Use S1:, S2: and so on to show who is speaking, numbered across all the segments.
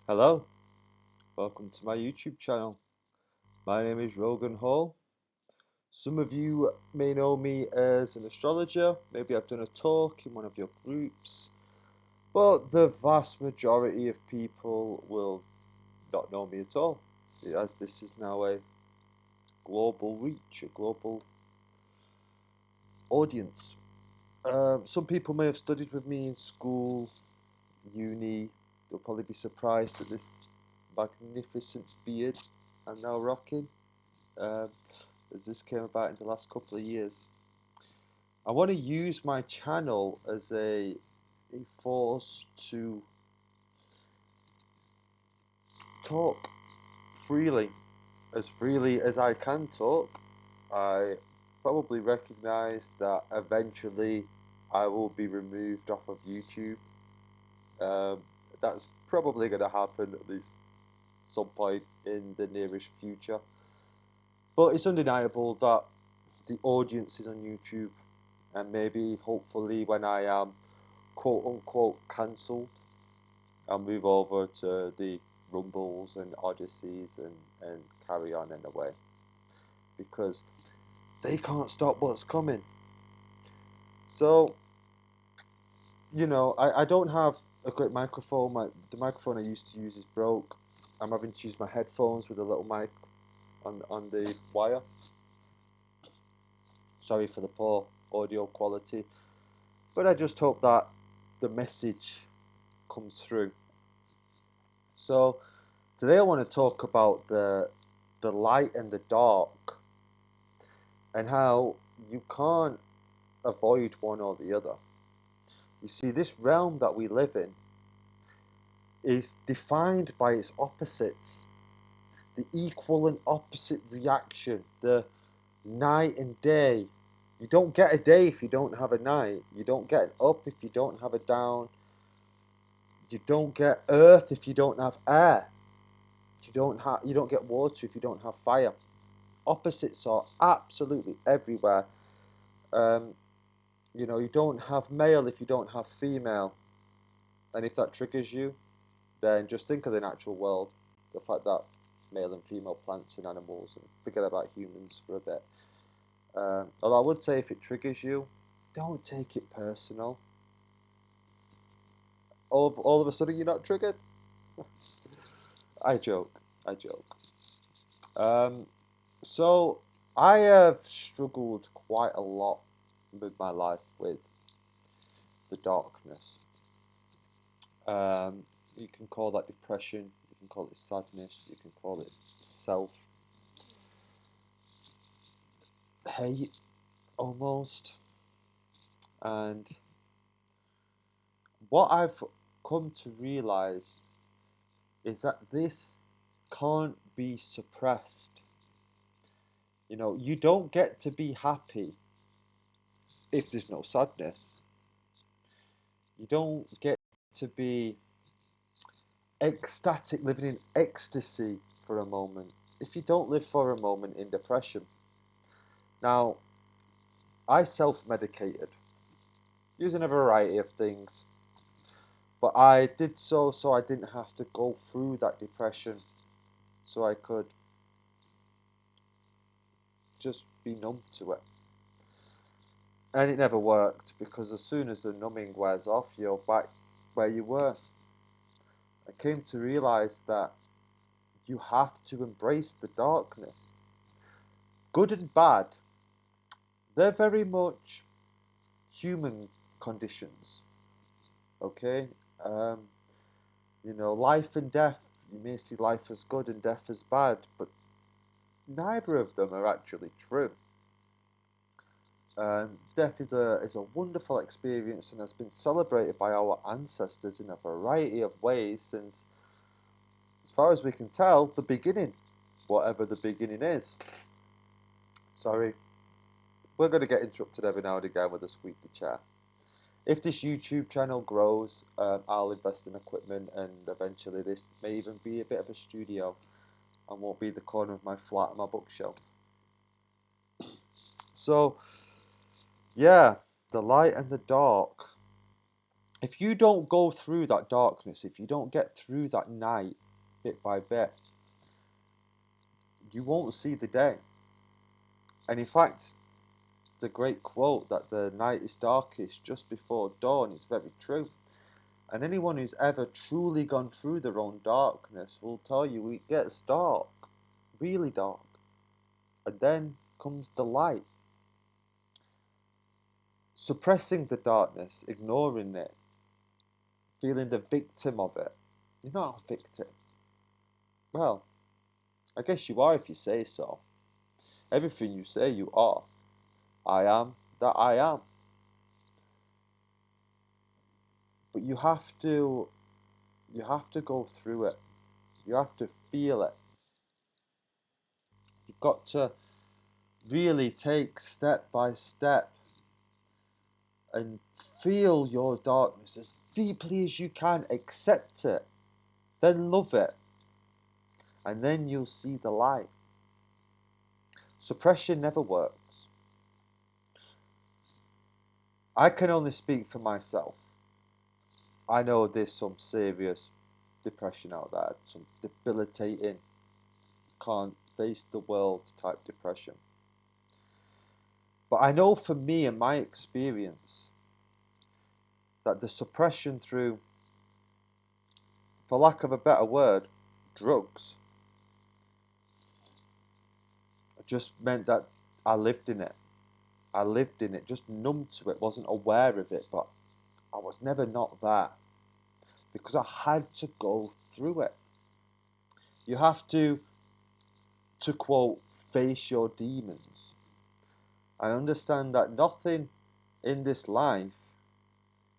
S1: Hello, welcome to my YouTube channel. My name is Rogan Hall. Some of you may know me as an astrologer, maybe I've done a talk in one of your groups, but the vast majority of people will not know me at all, as this is now a global reach, a global audience. Some people may have studied with me in school, uni. They'll probably be surprised at this magnificent beard I'm now rocking. Um, as this came about in the last couple of years. I want to use my channel as a force to talk freely as I can talk. I probably recognize that eventually I will be removed off of YouTube. Um, that's probably going to happen at least some point in the nearest future. But it's undeniable that the audience is on YouTube, and maybe hopefully when I am quote unquote cancelled, I'll move over to the Rumbles and Odysseys and carry on in a way, because they can't stop what's coming. So, I don't have a great microphone. The microphone I used to use is broke. I'm having to use my headphones with a little mic on the wire. Sorry for the poor audio quality, but I just hope that the message comes through. So today I want to talk about the light and the dark, and how you can't avoid one or the other. You see, this realm that we live in is defined by its opposites, the equal and opposite reaction, the night and day. You don't get a day if you don't have a night. You don't get an up if you don't have a down. You don't get earth if you don't have air. You don't get water if you don't have fire. Opposites are absolutely everywhere. Um, you don't have male if you don't have female. And if that triggers you, then just think of the natural world. The fact that male and female plants and animals, and forget about humans for a bit. Although I would say if it triggers you, don't take it personal. All of a sudden you're not triggered. I joke. I joke. Um, so I have struggled quite a lot with my life with the darkness. You can call that depression, you can call it sadness, you can call it self hate almost. And what I've come to realize is that this can't be suppressed. You don't get to be happy if there's no sadness. You don't get to be ecstatic, living in ecstasy for a moment, if you don't live for a moment in depression. Now, I self-medicated using a variety of things, but I did so I didn't have to go through that depression, so I could just be numb to it. And it never worked, because as soon as the numbing wears off, you're back where you were. I came to realize that you have to embrace the darkness. Good and bad, they're very much human conditions. Okay? Um, life and death, you may see life as good and death as bad, but neither of them are actually true. Death is a wonderful experience and has been celebrated by our ancestors in a variety of ways since, as far as we can tell, the beginning, whatever the beginning is. Sorry, we're going to get interrupted every now and again with a squeaky chair. If this YouTube channel grows, I'll invest in equipment, and eventually this may even be a bit of a studio and won't be the corner of my flat and my bookshelf. So, yeah, the light and the dark. If you don't go through that darkness, if you don't get through that night bit by bit, you won't see the day. And in fact, it's a great quote that the night is darkest just before dawn. It's very true. And anyone who's ever truly gone through their own darkness will tell you it gets dark, really dark. And then comes the light. Suppressing the darkness, ignoring it, feeling the victim of it. You're not a victim. Well, I guess you are if you say so. Everything you say you are. I am that I am. But you have to go through it. You have to feel it. You've got to really take step by step and feel your darkness as deeply as you can. Accept it. Then love it. And then you'll see the light. Suppression never works. I can only speak for myself. I know there's some serious depression out there, some debilitating, can't face the world type depression. But I know for me and my experience that the suppression through, for lack of a better word, drugs, just meant that I lived in it. I lived in it, just numb to it, wasn't aware of it, but I was never not there because I had to go through it. You have to quote, face your demons. I understand that nothing in this life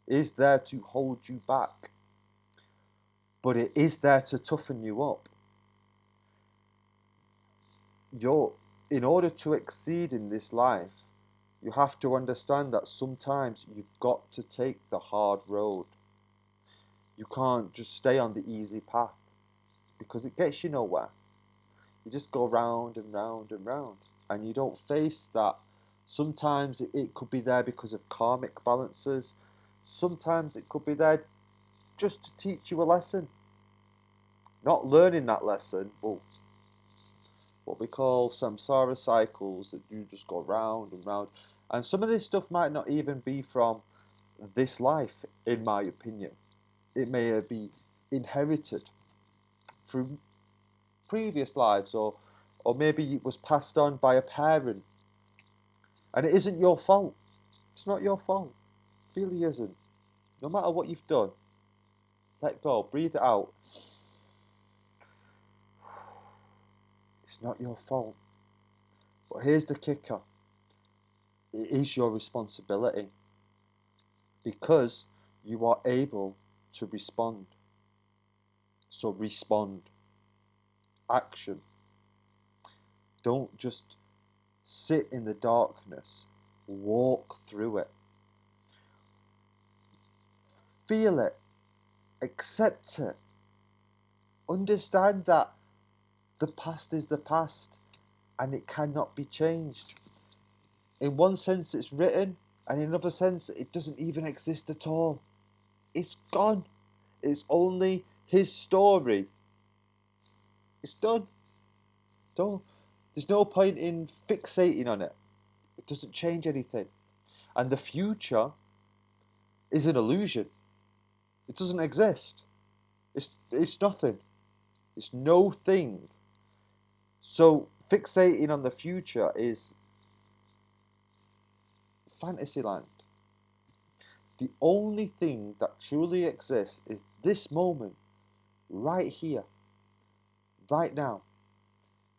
S1: is there to hold you back, but it is there to toughen you up. In order to exceed in this life, you have to understand that sometimes you've got to take the hard road. You can't just stay on the easy path because it gets you nowhere. You just go round and round and round, and you don't face that. Sometimes it could be there because of karmic balances. Sometimes it could be there just to teach you a lesson. Not learning that lesson, but what we call samsara cycles that you just go round and round. And some of this stuff might not even be from this life, in my opinion. It may be inherited through previous lives, or maybe it was passed on by a parent. And it isn't your fault. It's not your fault. It really isn't. No matter what you've done, let go, breathe it out. It's not your fault. But here's the kicker. It is your responsibility because you are able to respond. So respond. Action. Don't just sit in the darkness. Walk through it. Feel it. Accept it. Understand that the past is the past and it cannot be changed. In one sense it's written, and in another sense it doesn't even exist at all. It's gone. It's only his story. It's done. There's no point in fixating on it. It doesn't change anything. And the future is an illusion. It doesn't exist. It's nothing. It's no thing. So fixating on the future is fantasyland. The only thing that truly exists is this moment, right here, right now.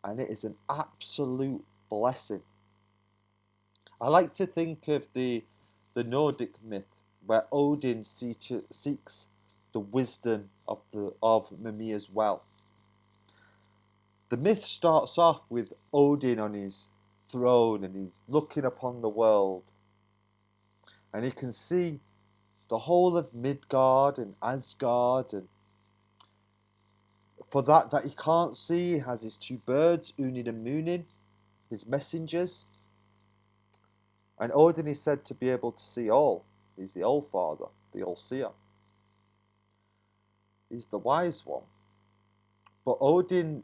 S1: And it is an absolute blessing. I like to think of the Nordic myth where Odin seeks the wisdom of Mymirs' well. The myth starts off with Odin on his throne and he's looking upon the world. And he can see the whole of Midgard and Asgard, and for that he can't see, he has his two birds, Unin and Munin, his messengers. And Odin is said to be able to see all. He's the All-Father, the All-Seer. He's the wise one. But Odin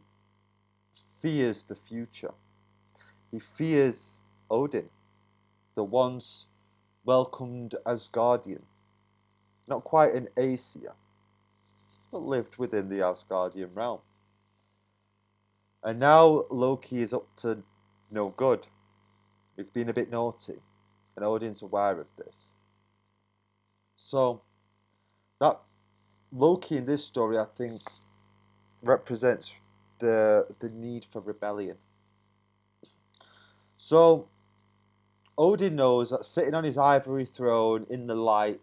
S1: fears the future. He fears Odin, the once welcomed Asgardian. Not quite an Aesir, but lived within the Asgardian realm. And now Loki is up to no good. He's been a bit naughty, and Odin's aware of this. So, that Loki in this story, I think, represents the need for rebellion. So, Odin knows that sitting on his ivory throne in the light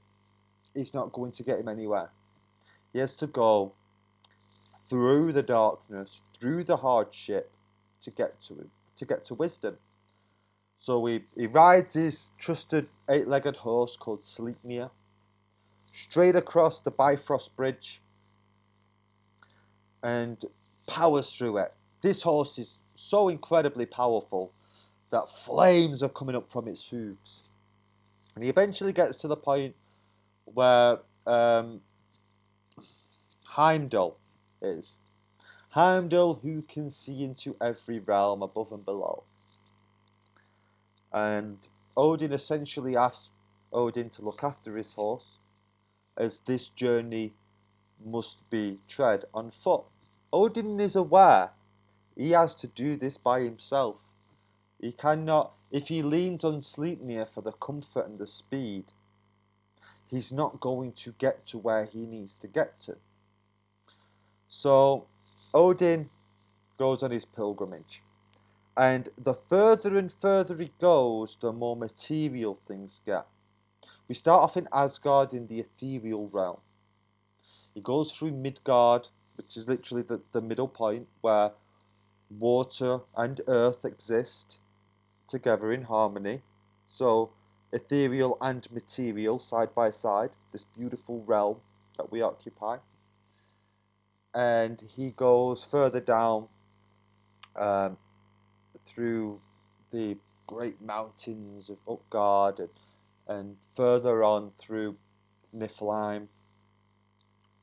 S1: is not going to get him anywhere. He has to go through the darkness, through the hardship, to get to him, to get to wisdom. So he rides his trusted 8-legged horse called Sleipnir straight across the Bifrost Bridge and powers through it. This horse is so incredibly powerful that flames are coming up from its hooves. And he eventually gets to the point where Heimdall is. Heimdall, who can see into every realm above and below. And Odin essentially asks Odin to look after his horse, as this journey must be tread on foot. Odin is aware he has to do this by himself. He cannot, if he leans on Sleipnir for the comfort and the speed, he's not going to get to where he needs to get to. So Odin goes on his pilgrimage. And the further and further he goes, the more material things get. We start off in Asgard in the ethereal realm. He goes through Midgard, which is literally the middle point where water and earth exist together in harmony. So ethereal and material side by side, this beautiful realm that we occupy. And he goes further down through the great mountains of Utgard and further on through Niflheim,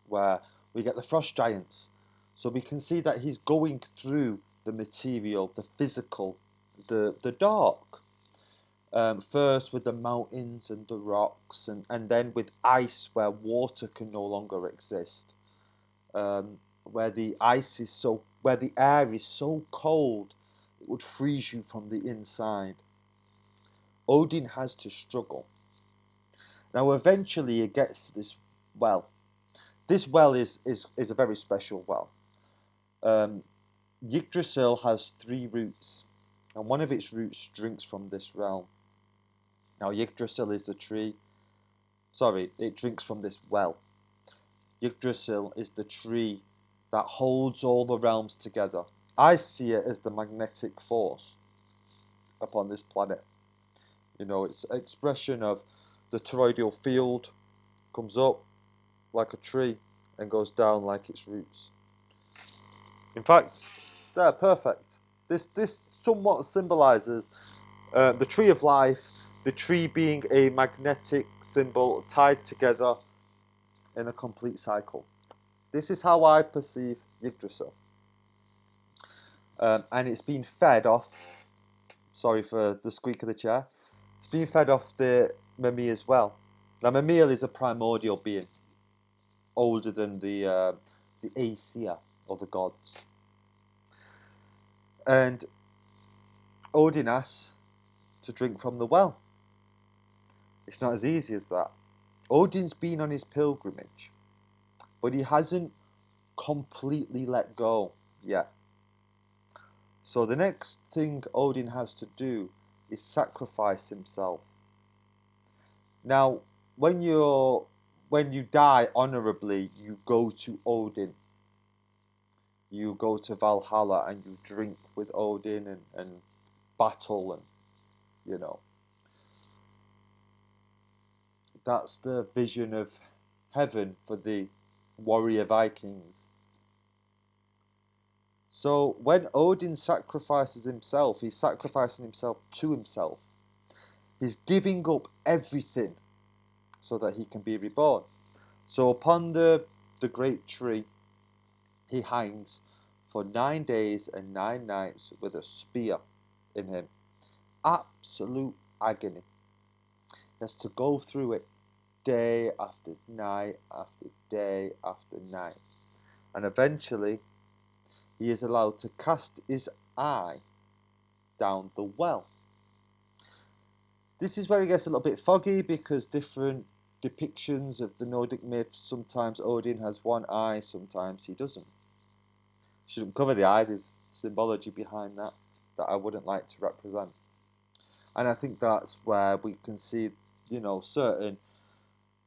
S1: where we get the frost giants. So we can see that he's going through the material, the physical, the dark. First with the mountains and the rocks, and then with ice where water can no longer exist. Where the air is so cold it would freeze you from the inside. Odin has to struggle. Now eventually he gets to this well. This well is a very special well. Yggdrasil has 3 roots, and one of its roots drinks from this realm. Now Yggdrasil is the tree. Sorry, it drinks from this well. Yggdrasil is the tree that holds all the realms together. I see it as the magnetic force upon this planet. You know, it's an expression of the toroidal field comes up like a tree and goes down like its roots. In fact, they're perfect. This somewhat symbolizes the tree of life, the tree being a magnetic symbol tied together in a complete cycle. This is how I perceive Yggdrasil. And it's been fed off, sorry for the squeak of the chair, it's been fed off the Mimir as well. Now Mimir is a primordial being, older than the Aesir, or the gods. And Odin asks to drink from the well. It's not as easy as that. Odin's been on his pilgrimage, but he hasn't completely let go yet. So the next thing Odin has to do is sacrifice himself. Now, when you die honorably, you go to Odin. You go to Valhalla and you drink with Odin and battle and, you know. That's the vision of heaven for the warrior Vikings. So when Odin sacrifices himself, he's sacrificing himself to himself. He's giving up everything so that he can be reborn. So upon the great tree, he hangs for 9 days and 9 nights with a spear in him. Absolute agony. He has to go through it day after night after day after night. And eventually, he is allowed to cast his eye down the well. This is where it gets a little bit foggy, because different depictions of the Nordic myths, sometimes Odin has one eye, sometimes he doesn't. Shouldn't cover the eye, there's symbology behind that I wouldn't like to represent. And I think that's where we can see, certain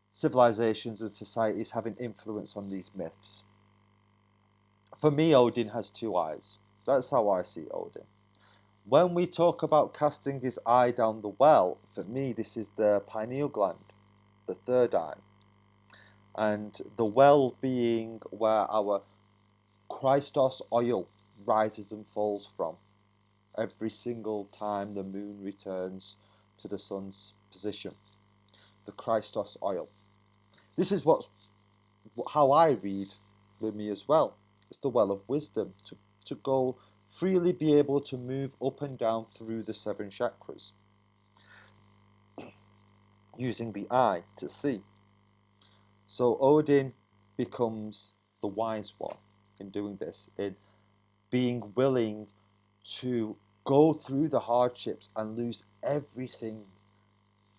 S1: civilizations and societies having influence on these myths. For me, Odin has 2 eyes. That's how I see Odin. When we talk about casting his eye down the well, for me, this is the pineal gland, the 3rd eye. And the well being where our Christos oil rises and falls from every single time the moon returns to the sun's position. The Christos oil. This is how I read Mymirs as well. It's the well of wisdom, to go freely, be able to move up and down through the 7 chakras, using the eye to see. So Odin becomes the wise one in doing this, in being willing to go through the hardships and lose everything,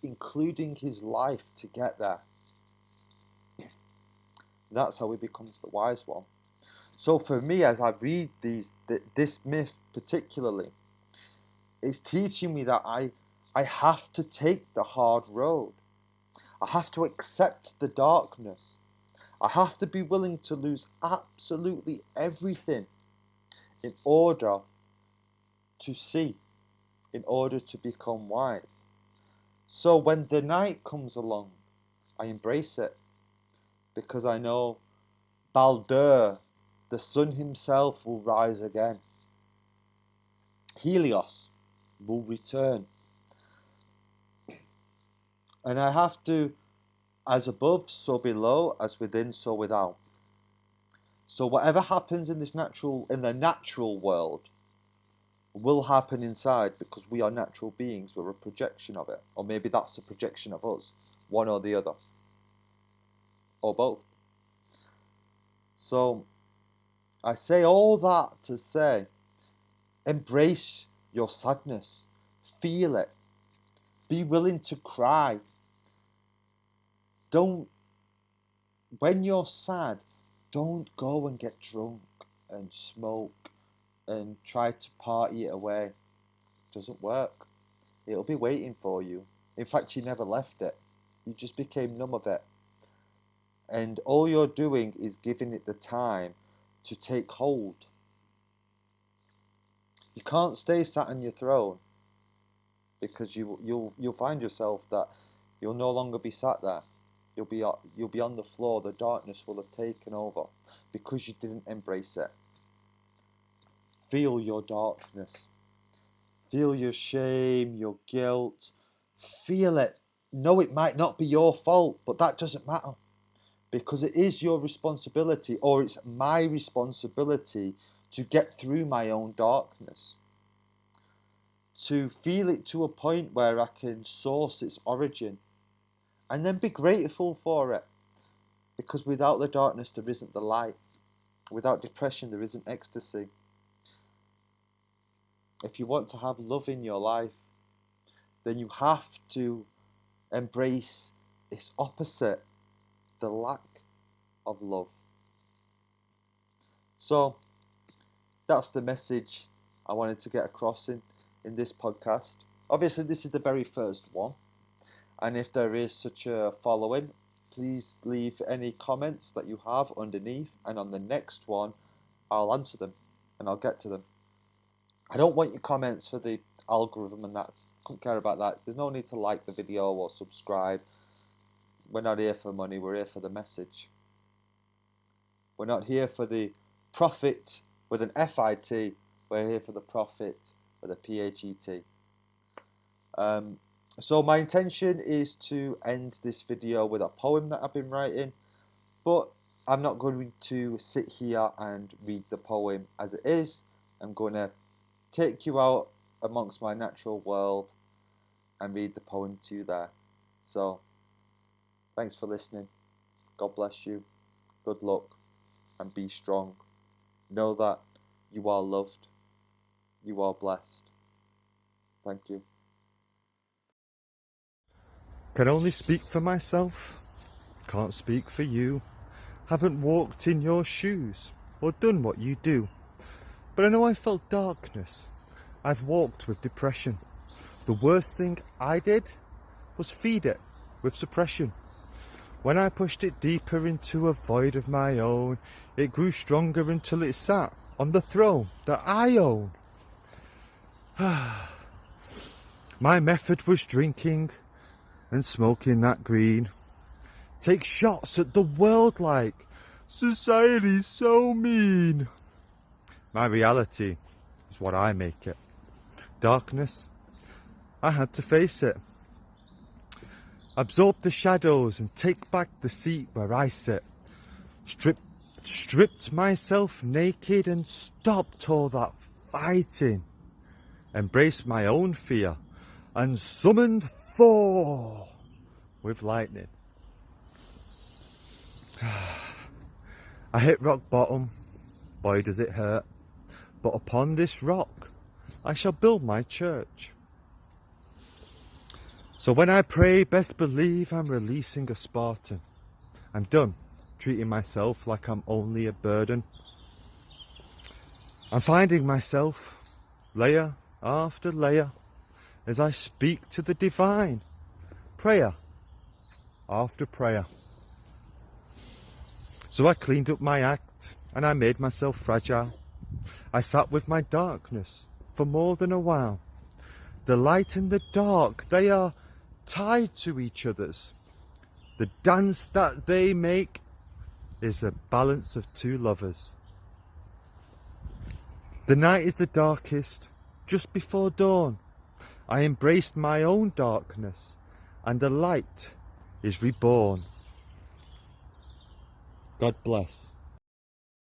S1: including his life, to get there. That's how he becomes the wise one. So for me, as I read this myth particularly, it's teaching me that I have to take the hard road. I have to accept the darkness. I have to be willing to lose absolutely everything in order to see, in order to become wise. So when the night comes along, I embrace it, because I know Baldur, the sun himself, will rise again. Helios will return. And I have to, as above, so below, as within, so without. So whatever happens in the natural world will happen inside, because we are natural beings. We're a projection of it. Or maybe that's a projection of us. One or the other. Or both. So I say all that to say, embrace your sadness. Feel it. Be willing to cry. When you're sad, don't go and get drunk and smoke and try to party it away. It doesn't work. It'll be waiting for you. In fact, you never left it. You just became numb of it. And all you're doing is giving it the time to take hold. You can't stay sat on your throne, because you'll find yourself that you'll no longer be sat there. You'll be on the floor. The darkness will have taken over, because you didn't embrace it. Feel your darkness. Feel your shame, your guilt. Feel it. No, it might not be your fault, but that doesn't matter, because it is your responsibility, or it's my responsibility, to get through my own darkness. To feel it to a point where I can source its origin, and then be grateful for it, because without the darkness there isn't the light. Without depression there isn't ecstasy. If you want to have love in your life, then you have to embrace its opposite, the lack of love. So that's the message I wanted to get across in this podcast. Obviously, this is the very first one, and if there is such a following, please leave any comments that you have underneath, and on the next one I'll answer them and I'll get to them. I don't want your comments for the algorithm and that. Couldn't care about that. There's no need to like the video or subscribe. We're not here for money, we're here for the message. We're not here for the profit with an FIT, we're here for the profit with a PHET. So my intention is to end this video with a poem that I've been writing, but I'm not going to sit here and read the poem as it is. I'm going to take you out amongst my natural world and read the poem to you there. So, thanks for listening. God bless you. Good luck and be strong. Know that you are loved. You are blessed. Thank you.
S2: Can only speak for myself, can't speak for you. Haven't walked in your shoes or done what you do. But I know I felt darkness. I've walked with depression. The worst thing I did was feed it with suppression. When I pushed it deeper into a void of my own, it grew stronger until it sat on the throne that I own. My method was drinking and smoking that green. Take shots at the world like society's so mean. My reality is what I make it. Darkness, I had to face it. Absorb the shadows and take back the seat where I sit. Stripped myself naked and stopped all that fighting. Embraced my own fear and summoned Thor with lightning. I hit rock bottom, boy does it hurt, but upon this rock I shall build my church. So when I pray, best believe I'm releasing a Spartan. I'm done treating myself like I'm only a burden. I'm finding myself layer after layer as I speak to the divine, prayer after prayer. So I cleaned up my act and I made myself fragile. I sat with my darkness for more than a while. The light and the dark, they are tied to each other's. The dance that they make is the balance of two lovers. The night is the darkest, just before dawn. I embraced my own darkness, and the light is reborn. God bless.